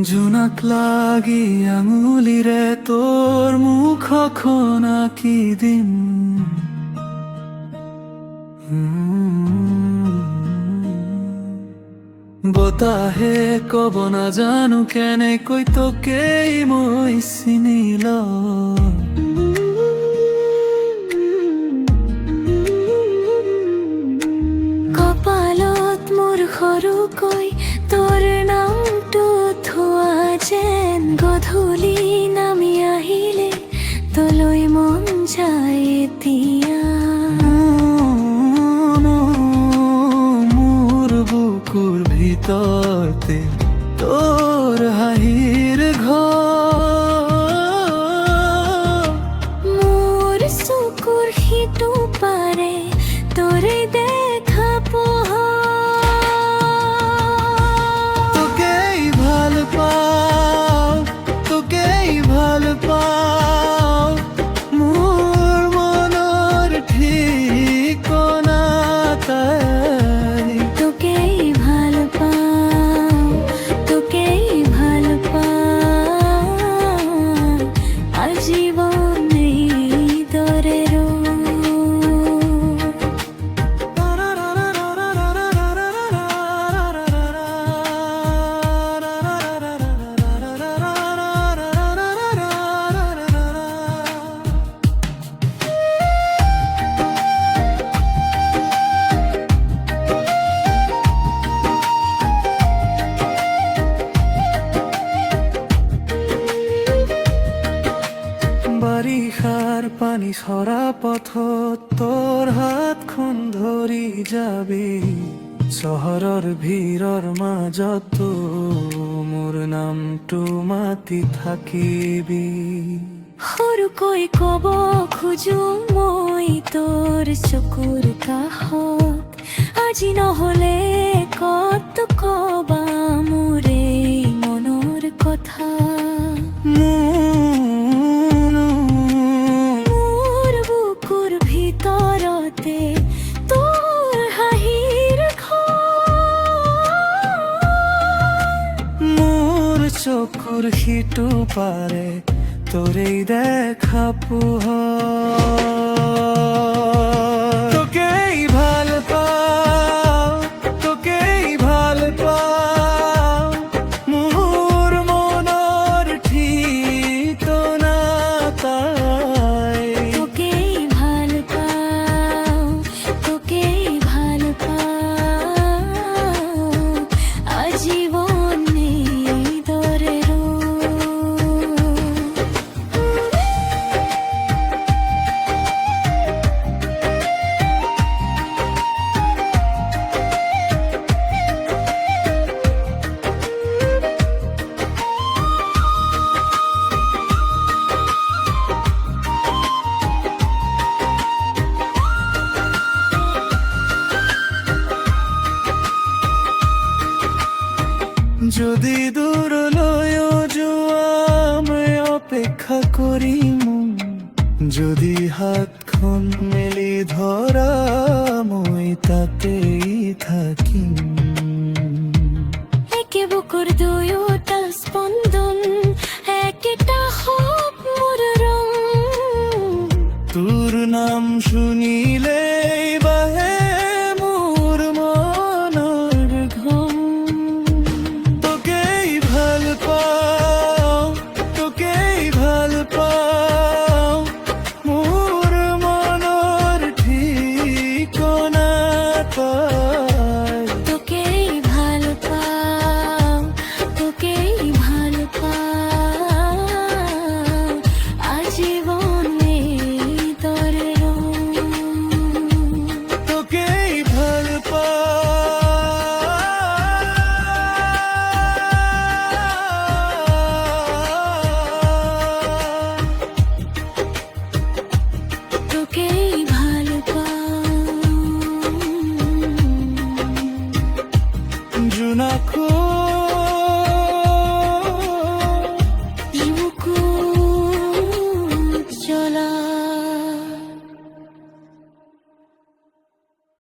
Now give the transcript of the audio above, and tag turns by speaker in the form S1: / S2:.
S1: জোনাক লাগি আঙুলিরে তোর মুখ খনা কি দিন বতাহে কব না জানো কেনে কই তোকেই মই চিনিল
S2: কপালত মোৰ সৰুকৈ তোৰ নামটো থোৱা যেন গধূলি নামি আহিলে তলৈ মন যায় এতিয়া
S1: মোৰ বুকুৰ ভিতৰতে তোৰ হাঁহিৰ ঘৰ
S2: মোৰ চকুৰ সিটো পাৰে তোৰে দেখা
S1: তোকেই ভাল পাওঁ তোকেই ভাল পাওঁ মোৰ মনৰ ঠিকনা তাই
S2: তোকেই ভাল পাওঁ তোকেই ভাল পাওঁ আজীবন দৰে
S1: বাৰিষাৰ পানী ছৰা পথত তোৰ হাতখন ধৰি যাবি চহৰৰ ভিৰৰ মাজতো মোৰ নামটো মাতি থাকিবি
S2: সৰুকৈ ক'ব খোজো মই তোৰ চকুৰ কাষত আজি নহ'লে কত কবা মোৰে মনৰ কথা মোৰ বুকুৰ ভিতৰতে তোৰ হাঁহিৰ ঘৰ
S1: মোৰ চকুৰ সিটো পাৰে তোৰেই দেখা পোহৰ তোকেই ভাল পাওঁ তোকেই ভাল পাওঁ মোৰ মনৰ ঠিকনা তাই
S2: তোকেই ভাল পাওঁ তোকেই ভাল পাওঁ আজীবন দৰে
S1: যদি দূৰলৈও যোৱা মই অপেক্ষা কৰিম যদি হাতখন মেলি ধৰা মই তাতেই থাকিম
S2: একে বুকুৰ দুয়োটা স্পন্দন একেটা সপোনৰ ৰং
S1: তোৰ নাম শুনি